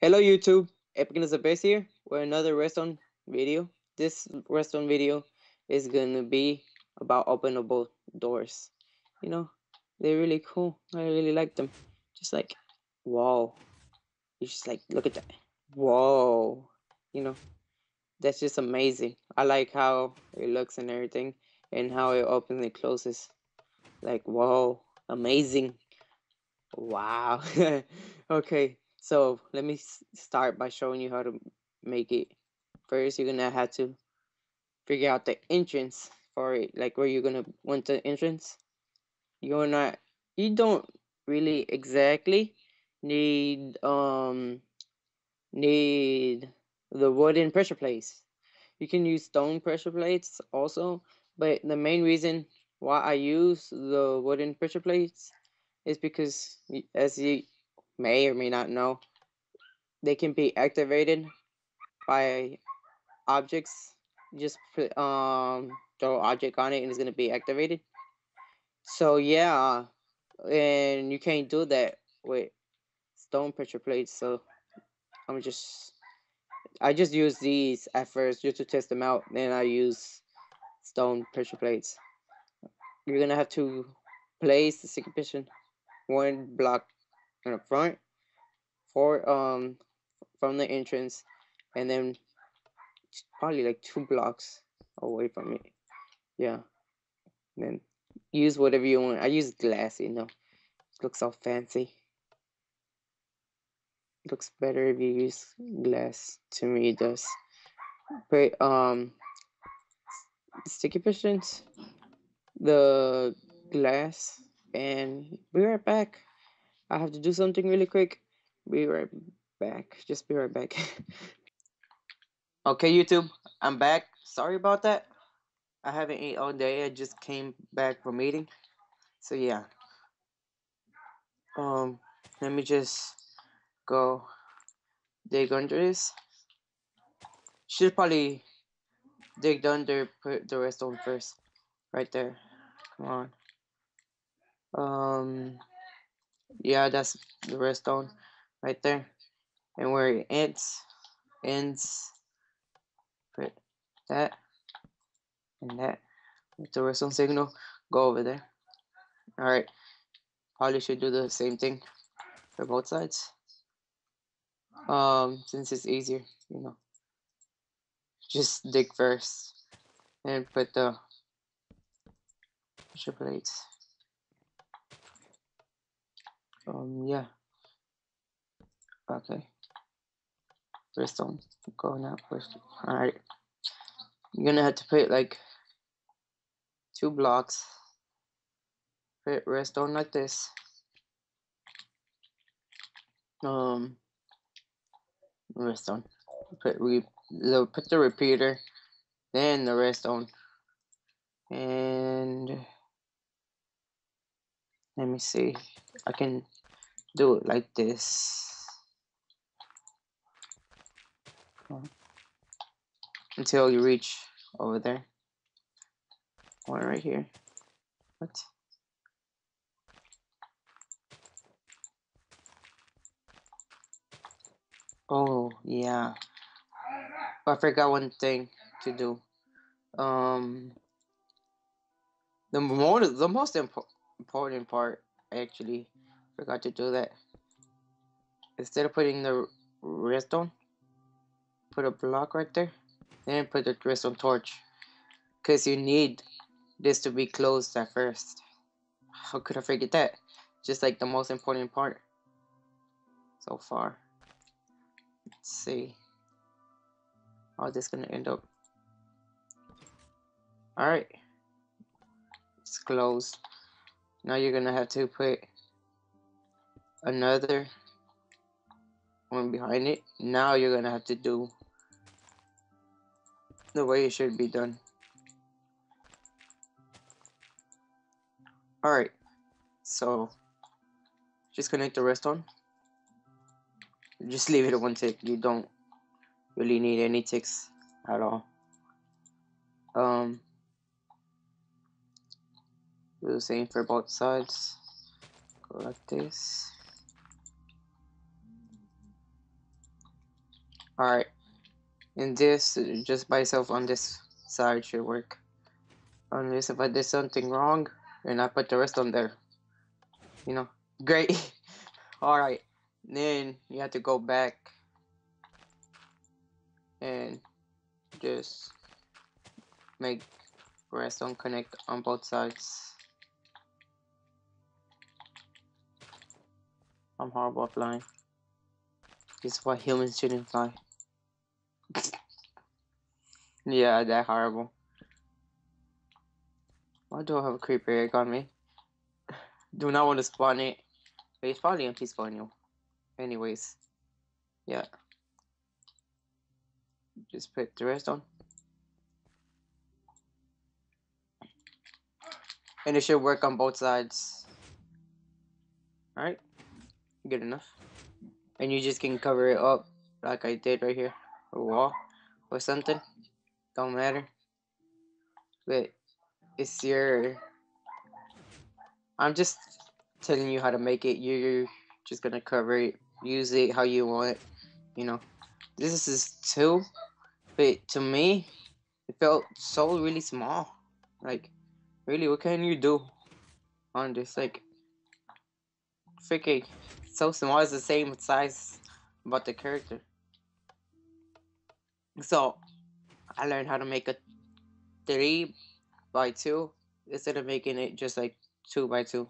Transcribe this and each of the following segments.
Hello YouTube, Epic is the best here with another Redstone video. This Redstone video is gonna be about openable doors. You know, they're really cool. I really like them. Just like, whoa. You just like, look at that. Whoa. You know, that's just amazing. I like how it looks and everything and how it opens and closes. Like, whoa, amazing. Wow. Okay, so let me start by showing you how to make it. First, you're gonna have to figure out the entrance for it, like where you're gonna want the entrance. You're not, you don't really exactly need need the wooden pressure plates. You can use stone pressure plates also, but the main reason why I use the wooden pressure plates is because, as you may or may not know, they can be activated by objects. Just put throw object on it and it's gonna be activated. So yeah, and you can't do that with stone pressure plates. So I'm just I just use these at first just to test them out. Then I use stone pressure plates. You're gonna have to place the sticky piston one block in the front for from the entrance, and then probably like 2 blocks away from it. Yeah. Then use whatever you want. I use glass, It looks all fancy. It looks better if you use glass. To me it does. But sticky pistons, the glass, and be right back. I have to do something really quick. Be right back. Just be right back. Okay, YouTube, I'm back. Sorry about that. I haven't ate all day. I just came back from eating. So yeah. Um, let me just go dig under this. Should probably dig under, put the redstone first. Right there. Come on. Yeah, that's the redstone right there. And where it ends, put that and that. With the redstone signal, go over there. Alright, probably should do the same thing for both sides. Since it's easier, just dig first and put the pressure plates. Yeah, okay. Redstone, go now first. Alright, you're gonna have to put like 2 blocks. Put redstone like this. Um, Redstone. Put the repeater, then the redstone, and let me see. I can do it like this until you reach over there. One right here. What? Oh yeah. I forgot one thing to do. Um, the most important part, actually, forgot to do that. Instead of putting the redstone, put a block right there, then put the redstone torch, because you need this to be closed at first. How could I forget that? Just like the most important part so far. Let's see how this gonna end up. Alright, it's closed. Now you're gonna have to put another one behind it. Now you're gonna have to do the way it should be done. Alright, so just connect the rest on. Just leave it at one tick. You don't really need any ticks at all. Um, do the same for both sides. Go like this. Alright, and this just by itself on this side should work. Unless if I did something wrong and I put the rest on there. You know? Great. Alright. Then you have to go back and just make redstone connect on both sides. I'm horrible at flying. This is why humans shouldn't fly. Yeah, that horrible. Why do I have a creeper egg on me? Do not want to spawn it. But it's probably empty spawn you. Anyways. Yeah. Just put the redstone. And it should work on both sides. Alright. Good enough. And you just can cover it up like I did right here. A wall or something. Don't matter. But it's your... I'm just telling you how to make it. You're just gonna cover it. Use it how you want. You know. This is 2. But to me, it felt so really small. Like, really, what can you do on this? Like, freaking so small. It's the same size about the character. So I learned how to make a 3x2 instead of making it just like 2x2,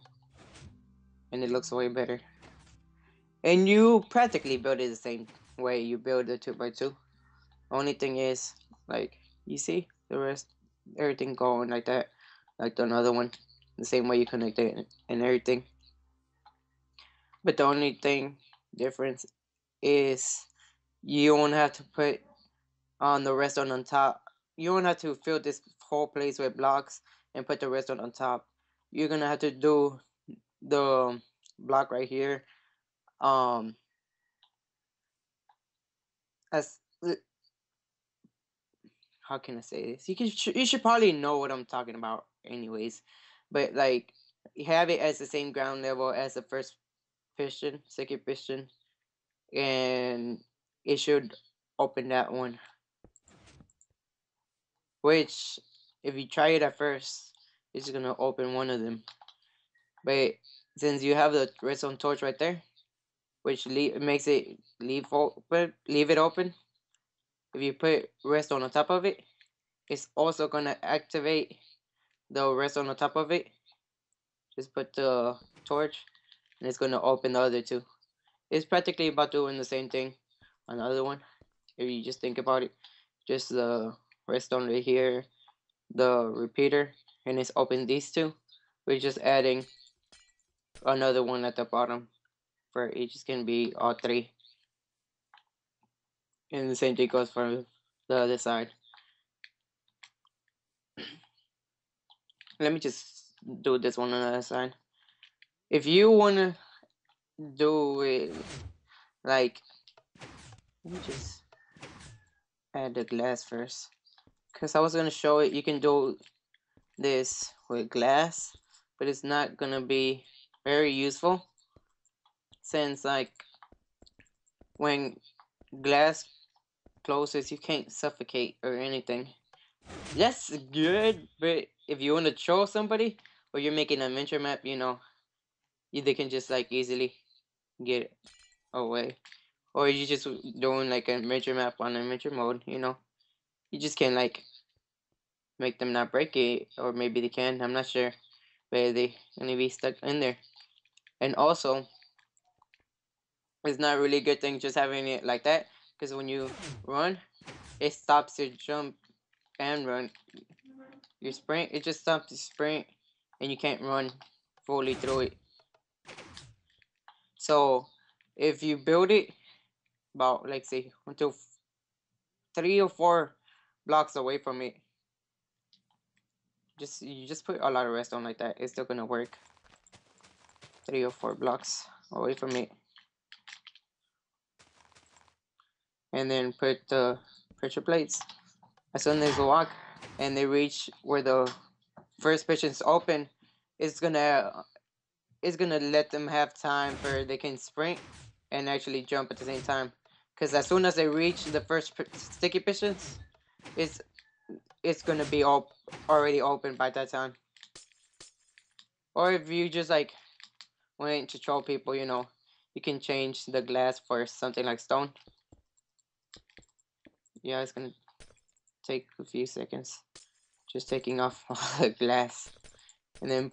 and it looks way better. And you practically build it the same way you build a 2x2. Only thing is, like, you see the rest, everything going like that, like the another one, the same way you connect it and everything. But the only thing difference is you don't have to put on the redstone on top. You don't have to fill this whole place with blocks and put the redstone on top. You're gonna have to do the block right here. As how can I say this? You should probably know what I'm talking about, anyways. But like, you have it as the same ground level as the first piston, second piston, and it should open that one. Which, if you try it at first, it's gonna open one of them. But since you have the redstone torch right there, which makes it leave it open. If you put redstone on top of it, it's also gonna activate the redstone on top of it. Just put the torch, and it's gonna open the other two. It's practically about doing the same thing on the other one. If you just think about it, just the redstone right here, the repeater, and it's open these two. We're just adding another one at the bottom for each. Can be all 3. And the same thing goes for the other side. Let me just do this one on the other side. If you wanna do it like, let me just add the glass first. Cause I was gonna show it, you can do this with glass, but it's not gonna be very useful. Since like, when glass closes, you can't suffocate or anything. That's good, but if you want to troll somebody or you're making a adventure map, you know, they can just like easily get away. Or you just doing like an adventure map on adventure mode, you know. You just can like make them not break it, or maybe they can, I'm not sure. But they gonna be stuck in there. And also, it's not really a good thing just having it like that, because when you run, it stops your jump and run. Your sprint, it just stops the sprint, and you can't run fully through it. So if you build it about, like, say, until 3 or 4 blocks away from it, you just put a lot of redstone like that, it's still gonna work. 3 or 4 blocks away from it, and then put the pressure plates. As soon as they walk and they reach where the first piston's open, it's gonna let them have time for they can sprint and actually jump at the same time. because as soon as they reach the first sticky pistons, it's it's gonna be all already open by that time. Or if you just like want to troll people, you can change the glass for something like stone. Yeah, it's gonna take a few seconds. Just taking off all the glass and then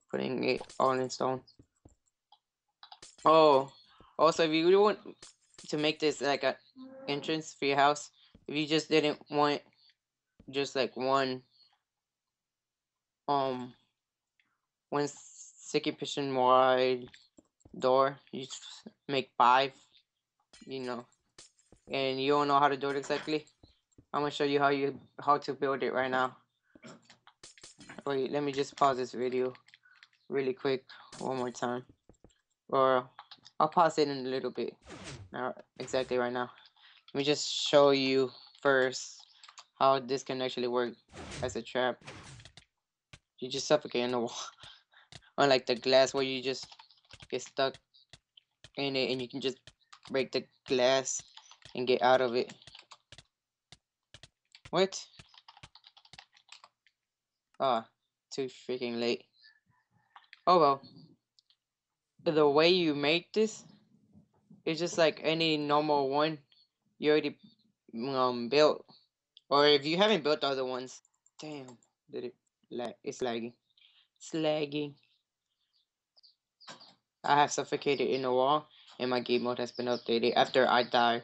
putting it all in stone. Oh, also if you really want to make this like a entrance for your house, if you just didn't want just like um one sticky piston wide door, you just make 5, you know, and you don't know how to do it exactly. I'm gonna show you how to build it right now. Wait, let me just pause this video really quick one more time, or I'll pause it in a little bit. Not exactly right now. Let me just show you first how this can actually work as a trap. You just suffocate in the wall, unlike the glass where you just get stuck in it and you can just break the glass and get out of it. What? Ah, too freaking late. Oh well. The way you make this is just like any normal one you already built. Or if you haven't built other ones. Damn, did it lag? It's lagging. It's lagging. I have suffocated in the wall and my game mode has been updated after I died.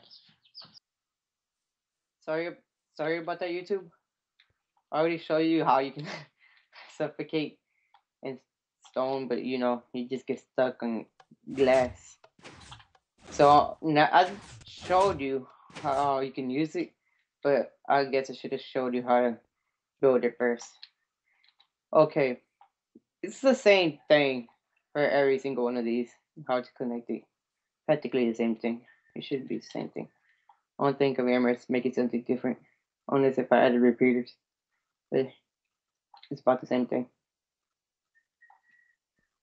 Sorry sorry about that, YouTube. I already showed you how you can suffocate in stone, but you just get stuck on glass. So now I showed you how you can use it, but I guess I should have showed you how to build it first. Okay, it's the same thing for every single one of these. How to connect it, practically the same thing. It should be the same thing. Only thing Camera is making something different. Unless if I added repeaters, but it's about the same thing.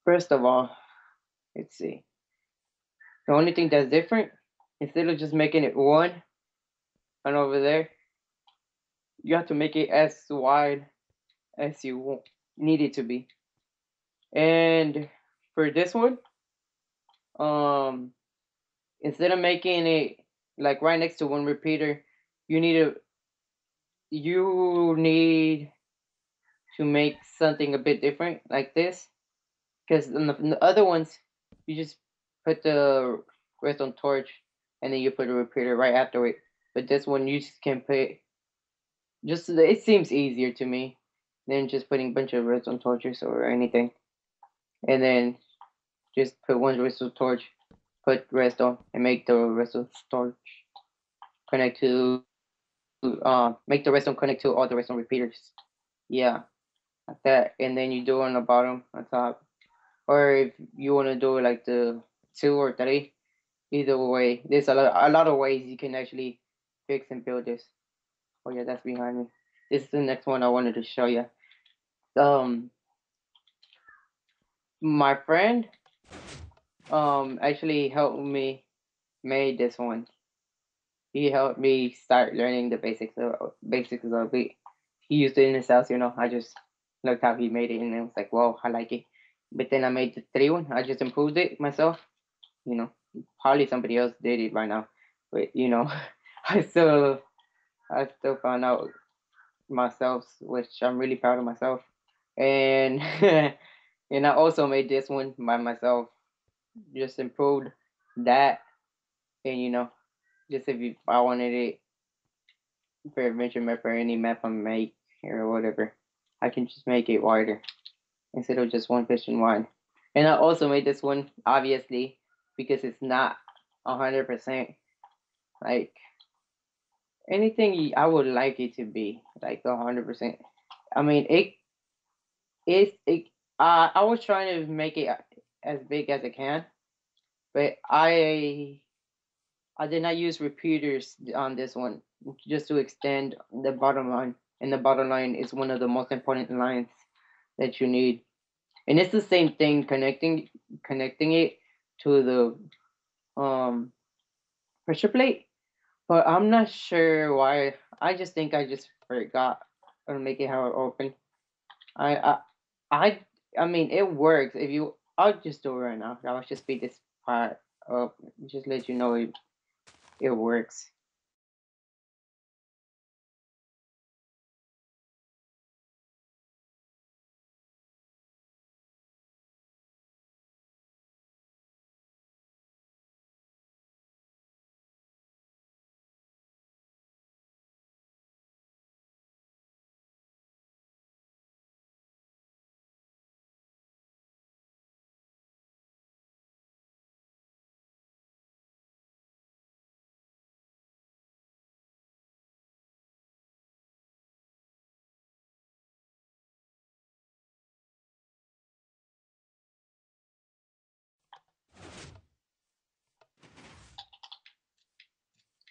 First of all, let's see. The only thing that's different, instead of just making it one and over there, you have to make it as wide as you need it to be. And for this one, um, instead of making it like right next to one repeater, you need to you need to make something a bit different like this, because in the other ones, you just put the redstone torch and then you put a repeater right after it. But this one, you just can put just it seems easier to me than just putting a bunch of redstone torches or anything, and then just put one redstone torch, put redstone, and make the redstone torch connect to make the redstone connect to all the redstone repeaters. Yeah, like that, and then you do it on the bottom, on top, or if you want to do it like the 2 or 3, either way, there's a lot of ways you can actually fix and build this. Oh yeah, that's behind me. This is the next one I wanted to show you. Um, my friend actually helped me made this one. He helped me start learning the basics of it. He used it in his house, I just looked how he made it and it was like, wow, I like it. But then I made the 3 one. I just improved it myself. You know, Probably somebody else did it by now, but I still found out myself, which I'm really proud of myself. And and I also made this one by myself. Just improved that, and just if I wanted it for adventure map or any map I make or whatever, I can just make it wider instead of just one piston wide. And I also made this one obviously because it's not 100% like anything I would like it to be like 100%. I mean, it. I was trying to make it as big as I can, but I did not use repeaters on this one just to extend the bottom line, and the bottom line is one of the most important lines that you need. And it's the same thing connecting it to the pressure plate. But I'm not sure why. I just think I just forgot to make it how it opened. I I I I mean it works. If you, I'll just do it right now. I'll just speed this part up. Just let you know it works.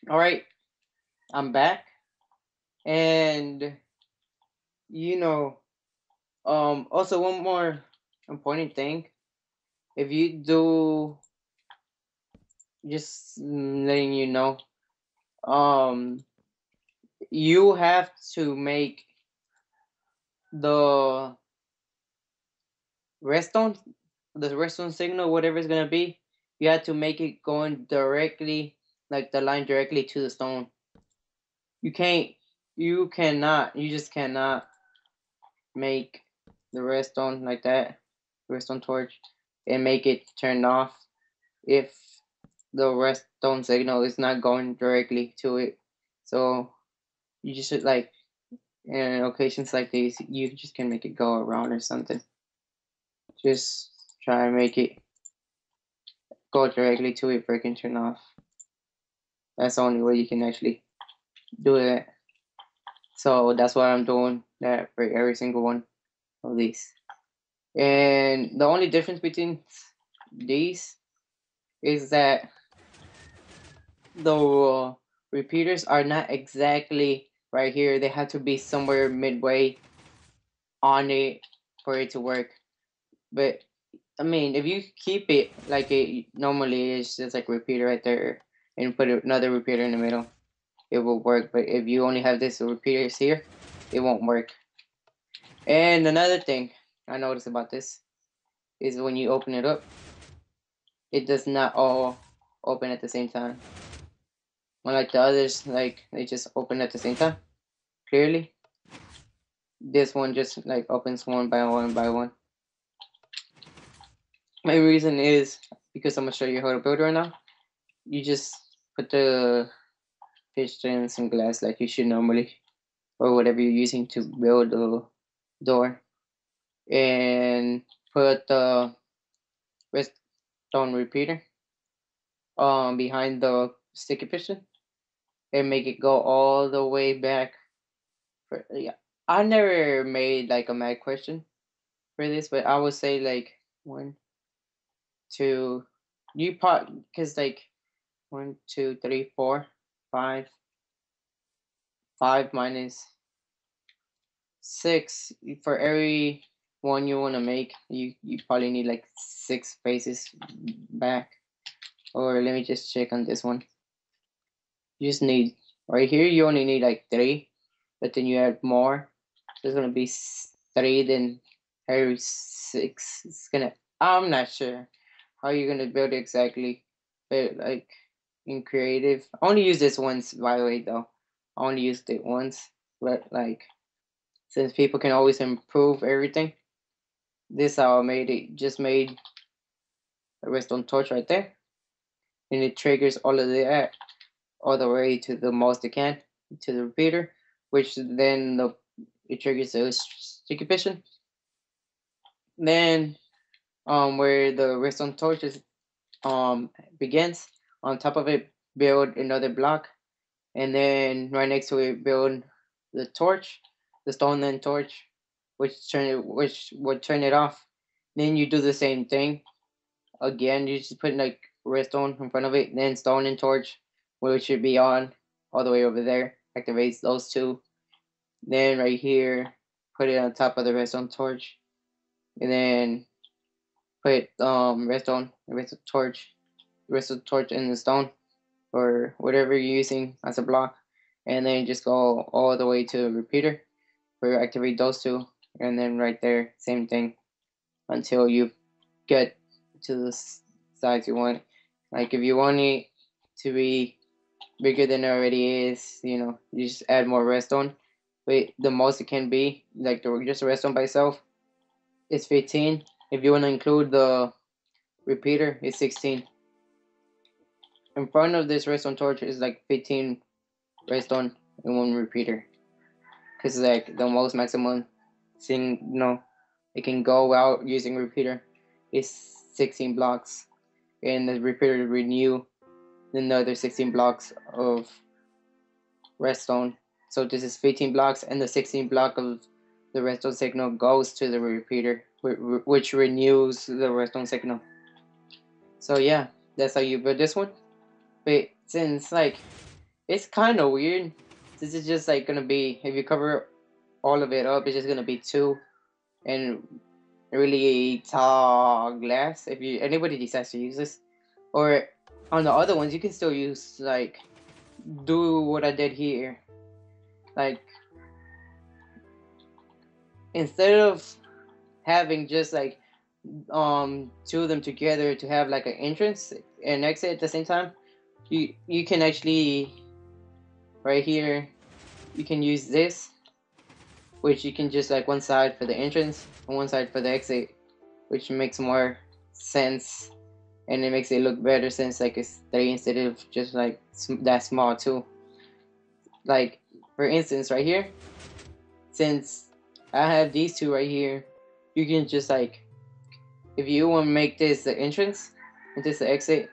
All right, I'm back, and you know, also one more important thing. If you do, just letting you know, um, you have to make the redstone, the redstone signal, whatever it's gonna be, you have to make it going directly, like the line directly to the stone. You can't, you cannot, you just cannot make the redstone like that, redstone torch, and make it turn off if the redstone signal is not going directly to it. So you just should like in occasions like these, you just can make it go around or something. Just try and make it go directly to it, break and turn off. That's the only way you can actually do it. So that's why I'm doing that for every single one of these. And the only difference between these is that the repeaters are not exactly right here. They have to be somewhere midway on it for it to work. But I mean, if you keep it like it normally is, just like repeater right there, and put another repeater in the middle, it will work. But if you only have this repeaters here, it won't work. And another thing I noticed about this is when you open it up, it does not all open at the same time. Unlike the others, like they just open at the same time clearly. This one just like opens one by one by one. My reason is because I'm gonna show you how to build right now. You just put the pistons and glass like you should normally, or whatever you're using to build the door, and put the redstone repeater behind the sticky piston and make it go all the way back. Yeah, I never made like a mad question for this, but I would say like one, two. You part because like 1, 2, 3, 4, 5, 5 minus 6. For every one you want to make, you probably need like 6 spaces back. Or let me just check on this one. You just need right here. You only need like 3, but then you add more. There's gonna be 3, then every 6. It's gonna. I'm not sure how you're gonna build it exactly, but like in creative, I only use this once. By the way, though, I only used it once. But like, since people can always improve everything, this how I made it. Just made a redstone torch right there, and it triggers all of that all the way to the most it can to the repeater, which then it triggers the sticky piston. Then where the redstone torch is begins, on top of it build another block, and then right next to it build the torch, the stone then torch, which would turn it off. Then you do the same thing again. You just put like redstone in front of it, then stone and torch, which should be on all the way over there. Activates those two. Then right here, put it on top of the redstone torch, and then put redstone torch in the stone, or whatever you're using as a block, and then just go all the way to the repeater where you activate those two, and then right there, same thing until you get to the size you want. Like if you want it to be bigger than it already is, you just add more redstone. But the most it can be, like just redstone by itself, is 15. If you want to include the repeater, it's 16. In front of this redstone torch is like 15 redstone and one repeater. Because like the most maximum thing, it can go out using repeater is 16 blocks. And the repeater renew another 16 blocks of redstone. So this is 15 blocks, and the 16 block of the redstone signal goes to the repeater, which renews the redstone signal. So yeah, that's how you build this one. But since like it's kind of weird, this is just like gonna be, if you cover all of it up, it's just gonna be 2 and really tall glass. If anybody decides to use this, or on the other ones, you can still use like do what I did here. Like instead of having just like 2 of them together to have like an entrance and exit at the same time, you can actually right here you can use this, which you can just like one side for the entrance and one side for the exit, which makes more sense, and it makes it look better since like it's 3 instead of just like that small too. Like for instance right here, since I have these 2 right here, you can just like, if you want to make this the entrance and this the exit,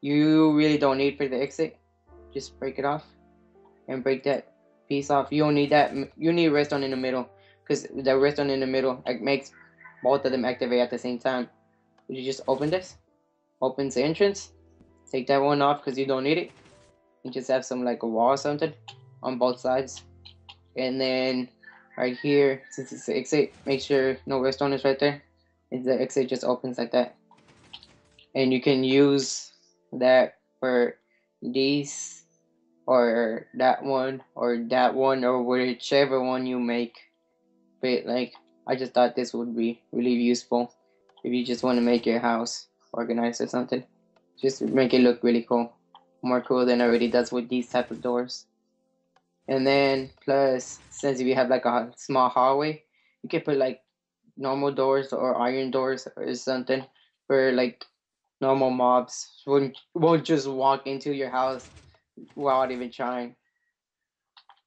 you really don't need for the exit. Just break it off and break that piece off. You don't need that. You need redstone in the middle, because the redstone in the middle makes both of them activate at the same time. You just open this, opens the entrance, take that one off because you don't need it, and just have some like a wall or something on both sides. And then right here, since it's the exit, make sure no redstone is right there, and the exit just opens like that. And you can use that for these or that one or whichever one you make. But like I just thought this would be really useful if you just want to make your house organized or something. Just make it look really cool. More cool than it already does with these type of doors. And then plus, since if you have like a small hallway, you can put like normal doors or iron doors or something for like normal mobs won't just walk into your house without even trying.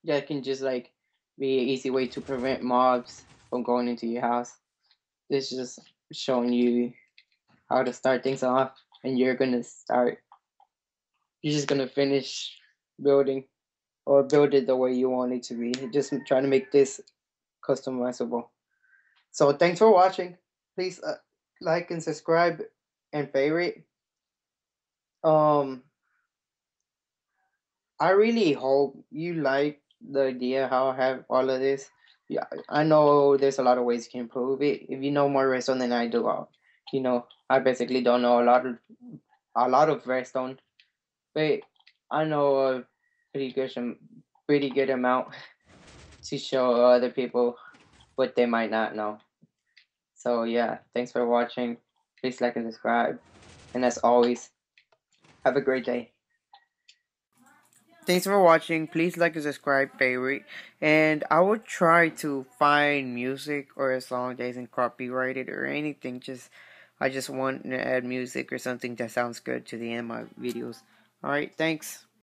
That can just like be an easy way to prevent mobs from going into your house. This is just showing you how to start things off, and you're just gonna finish building or build it the way you want it to be. Just trying to make this customizable. So thanks for watching. Please like and subscribe and favorite. Um, I really hope you like the idea how I have all of this. Yeah, I know there's a lot of ways you can improve it. If you know more redstone than I do, I basically don't know a lot of redstone, but I know a pretty good amount to show other people what they might not know. So yeah, thanks for watching. Please like and subscribe, and as always, have a great day. Thanks for watching. Please like and subscribe, favorite, and I will try to find music or a song that isn't copyrighted or anything. I just want to add music or something that sounds good to the end of my videos. All right, thanks.